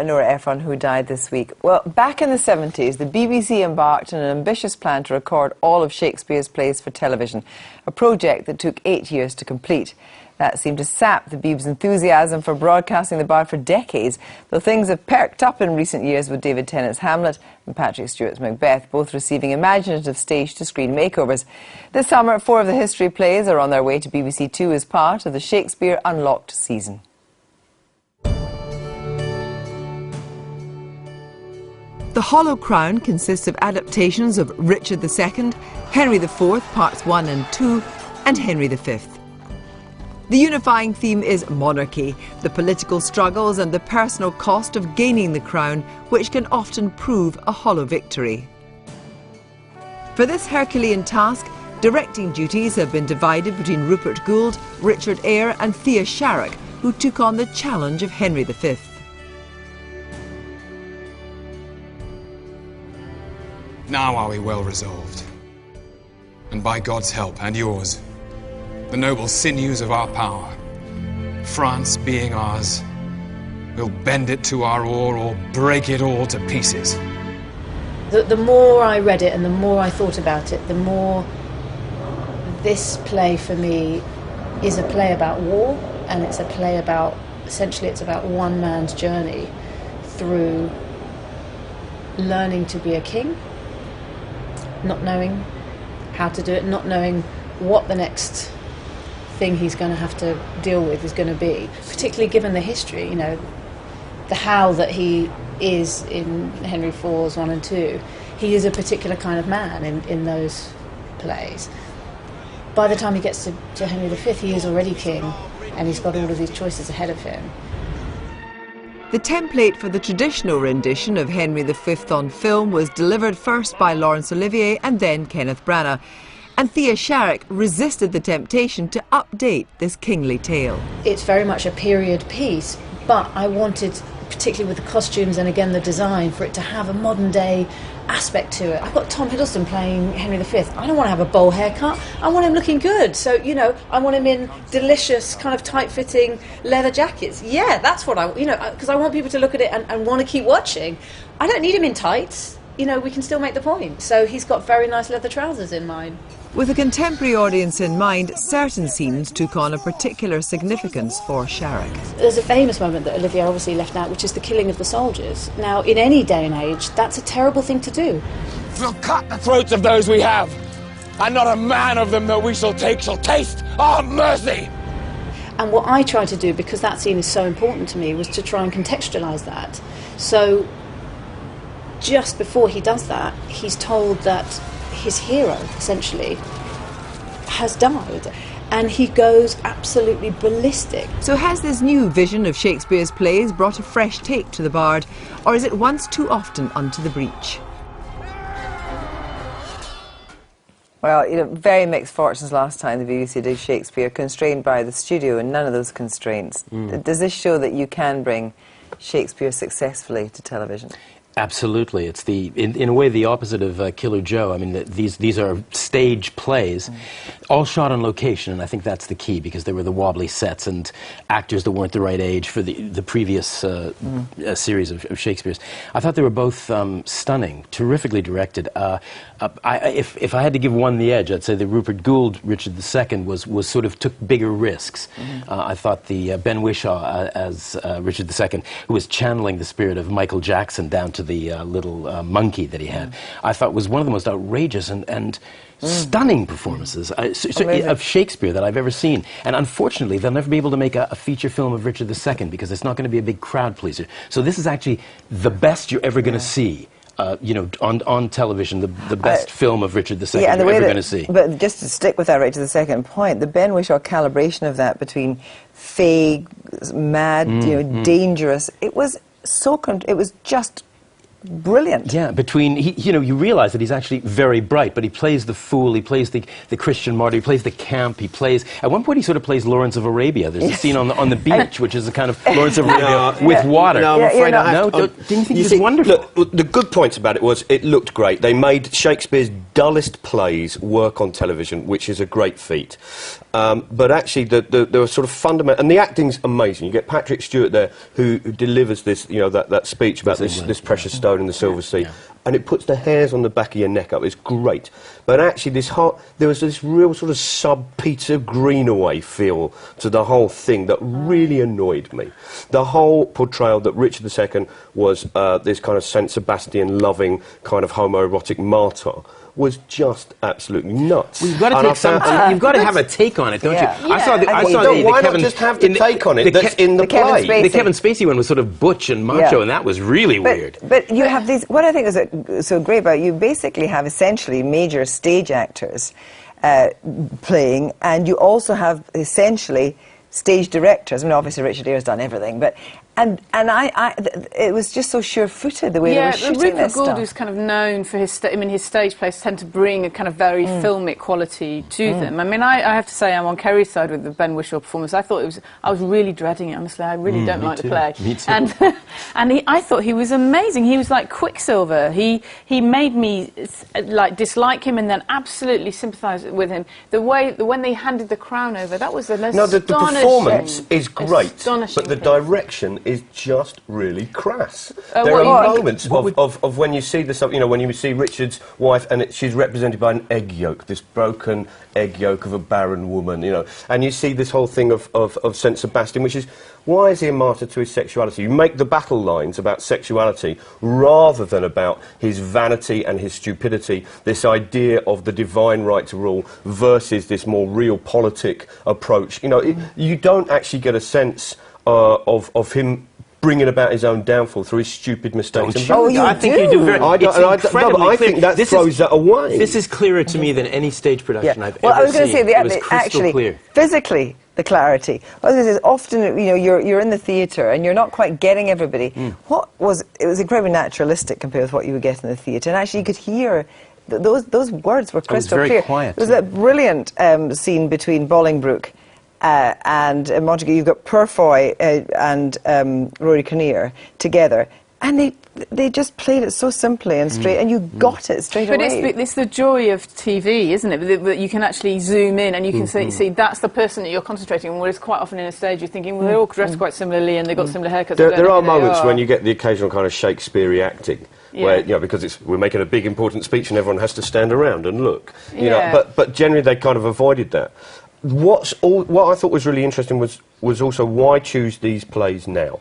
Nora Ephron, who died this week. Well, back in the 70s, the BBC embarked on an ambitious plan to record all of Shakespeare's plays for television, a project that took 8 years to complete. That seemed to sap the Beeb's enthusiasm for broadcasting the Bard for decades, though things have perked up in recent years with David Tennant's Hamlet and Patrick Stewart's Macbeth, both receiving imaginative stage-to-screen makeovers. This summer, 4 of the history plays are on their way to BBC Two as part of the Shakespeare Unlocked season. The Hollow Crown consists of adaptations of Richard II, Henry IV, Parts 1 and 2, and Henry V. The unifying theme is monarchy, the political struggles and the personal cost of gaining the crown, which can often prove a hollow victory. For this Herculean task, directing duties have been divided between Rupert Goold, Richard Eyre and Thea Sharrock, who took on the challenge of Henry V. Now are we well resolved, and by God's help and yours, the noble sinews of our power, France being ours, we'll bend it to our oar or break it all to pieces. The more I read it and the more I thought about it, the more this play for me is a play about war, and it's a play about, essentially it's about one man's journey through learning to be a king, not knowing how to do it, not knowing what the next thing he's going to have to deal with is going to be, particularly given the history, you know, the how that he is in Henry IV's 1 and 2. He is a particular kind of man in those plays. By the time he gets to Henry V, he is already king, and he's got all of these choices ahead of him. The template for the traditional rendition of Henry V on film was delivered first by Laurence Olivier and then Kenneth Branagh. And Thea Sharrock resisted the temptation to update this kingly tale. It's very much a period piece, but I wanted, particularly with the costumes and again the design, for it to have a modern day aspect to it. I've got Tom Hiddleston playing Henry V. I don't want to have a bowl haircut. I want him looking good. So, you know, I want him in delicious, kind of tight-fitting leather jackets. Yeah, that's what I, you know, because I want people to look at it and want to keep watching. I don't need him in tights. You know, we can still make the point. So he's got very nice leather trousers in mine. With a contemporary audience in mind, certain scenes took on a particular significance for Sharrock. There's a famous moment that Olivier obviously left out, which is the killing of the soldiers. Now, in any day and age, that's a terrible thing to do. We'll cut the throats of those we have, and not a man of them that we shall take shall taste our mercy. And what I tried to do, because that scene is so important to me, was to try and contextualise that. So, just before he does that, he's told that his hero, essentially, has died, and he goes absolutely ballistic. So has this new vision of Shakespeare's plays brought a fresh take to the Bard, or is it once too often unto the breach? Well, you know, very mixed fortunes last time the BBC did Shakespeare, constrained by the studio and none of those constraints. Does this show that you can bring Shakespeare successfully to television? Absolutely. It's in a way the opposite of Killer Joe. I mean, these are stage plays, all shot on location, and I think that's the key, because there were the wobbly sets and actors that weren't the right age for the previous series of Shakespeare's. I thought they were both stunning, terrifically directed. If I had to give one the edge, I'd say the Rupert Goold Richard II was sort of took bigger risks. I thought the Ben Whishaw as Richard II, who was channeling the spirit of Michael Jackson down to the little monkey that he had, I thought was one of the most outrageous and stunning performances of Shakespeare that I've ever seen. And unfortunately, they'll never be able to make a feature film of Richard II because it's not going to be a big crowd pleaser. So this is actually the best you're ever going to see. You know, on television, the best film of Richard II you're ever going to see. But just to stick with that Richard II point, the Ben Whishaw calibration of that between vague, mad, you know, dangerous, it was so, it was just brilliant. Yeah, you realize that he's actually very bright, but he plays the fool, he plays the Christian martyr, he plays the camp, at one point he sort of plays Lawrence of Arabia. There's a scene on the beach, which is a kind of Lawrence of Arabia with water. No, I'm afraid I have to. Didn't you think it was wonderful? Look, the good points about it was it looked great. They made Shakespeare's dullest plays work on television, which is a great feat. But actually, there were sort of fundamental, and the acting's amazing. You get Patrick Stewart there, who delivers this, that speech about this precious stone in the Silver Sea, and it puts the hairs on the back of your neck up. It's great. But actually, there was this real sort of sub-Peter Greenaway feel to the whole thing that really annoyed me. The whole portrayal that Richard II was this kind of Saint Sebastian-loving kind of homoerotic martyr was just absolutely nuts. Well, you've got to have a take on it, don't you? Yeah. Why not just have the take on it that's in the play? The Kevin Spacey one was sort of butch and macho, and that was really weird. But you have these, what I think is so great about it, you basically have essentially major stage actors playing, and you also have essentially stage directors. I mean, obviously Richard Gere's done everything, but it was just so sure-footed the way they were shooting Rupert this Gould stuff. was kind of known for his stage plays tend to bring a kind of very filmic quality to them. I mean, I have to say I'm on Kerry's side with the Ben Whishaw performance. I was really dreading it, honestly. I really don't like the play. Me too. And I thought he was amazing. He was like Quicksilver. He made me like dislike him and then absolutely sympathise with him. When they handed the crown over, that was the most the performance is great, astonishing but the thing. direction is just really crass. There are moments of when you see this, when you see Richard's wife and she's represented by an egg yolk, this broken egg yolk of a barren woman, and you see this whole thing of Saint Sebastian, which is, why is he a martyr to his sexuality? You make the battle lines about sexuality rather than about his vanity and his stupidity, this idea of the divine right to rule versus this more realpolitik approach. You don't actually get a sense of him bringing about his own downfall through his stupid mistakes. I think you do very. I think that throws that away. This is clearer to me than any stage production I've ever seen. Well, I was going to say, it was crystal actually, clear. physically, the clarity. Well, this is often, you're in the theatre and you're not quite getting everybody. It was incredibly naturalistic compared with what you would get in the theatre, and actually you could hear. Those words were crystal clear. Very quiet. There was that brilliant scene between Bolingbroke and Montague. You've got Purfoy and Rory Kinnear together, and they just played it so simply and straight, and you got it straight away. But it's the joy of TV, isn't it? That you can actually zoom in and you can see that's the person that you're concentrating on, whereas quite often in a stage you're thinking, well, they're all dressed quite similarly and they've got similar haircuts. There are moments when you get the occasional kind of Shakespearean acting. Where, because we're making a big important speech and everyone has to stand around and look. But generally they kind of avoided that. What I thought was really interesting was also, why choose these plays now?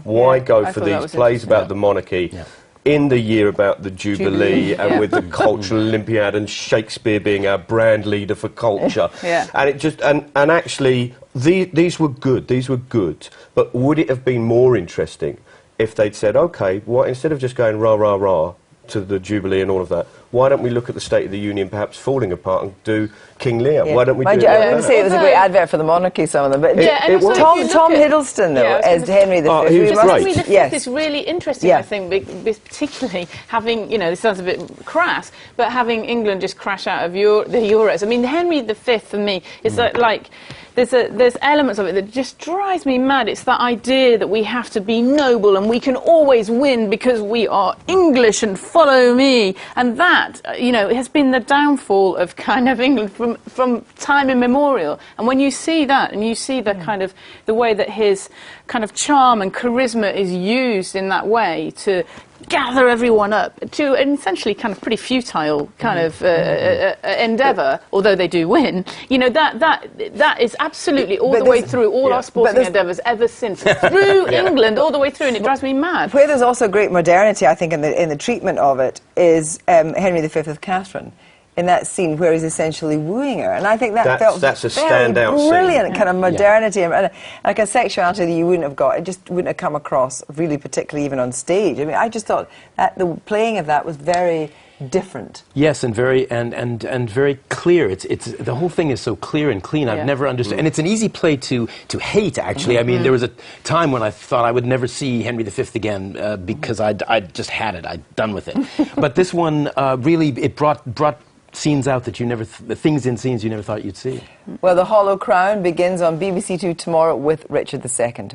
Why go for these plays about the monarchy in the year about the Jubilee and with the Cultural Olympiad and Shakespeare being our brand leader for culture? And it just and actually these were good, but would it have been more interesting if they'd said, OK, instead of just going rah, rah, rah to the Jubilee and all of that, why don't we look at the State of the Union perhaps falling apart and do King Lear? Why don't we do it? I wouldn't say it was a great advert for the monarchy, some of them, but Tom Hiddleston, though, as Henry V. He was great. Henry V is really interesting, I think, particularly having, this sounds a bit crass, but having England just crash out of the Euros. I mean, Henry V, for me, is like there's elements of it that just drives me mad. It's that idea that we have to be noble and we can always win because we are English and follow me. And that, has been the downfall of kind of England from time immemorial. And when you see that and you see the kind of the way that his kind of charm and charisma is used in that way to gather everyone up to an essentially kind of pretty futile kind of endeavour, although they do win. That is absolutely all the way through all our sporting endeavours ever since, through England, all the way through, and it drives me mad. Where there's also great modernity, I think, in the treatment of it is Henry V with Catherine. In that scene where he's essentially wooing her, and I think that's a standout brilliant kind of modernity and like a sexuality that you wouldn't have got. It just wouldn't have come across really, particularly even on stage. I mean, I just thought that the playing of that was very different. Yes, and very very clear. It's the whole thing is so clear and clean. I've never understood, and it's an easy play to hate. Actually, I mean, there was a time when I thought I would never see Henry V again because I'd just had it. I'd done with it. But this one really it brought scenes out that you never things in scenes you never thought you'd see. Well, The Hollow Crown begins on BBC Two tomorrow with Richard II.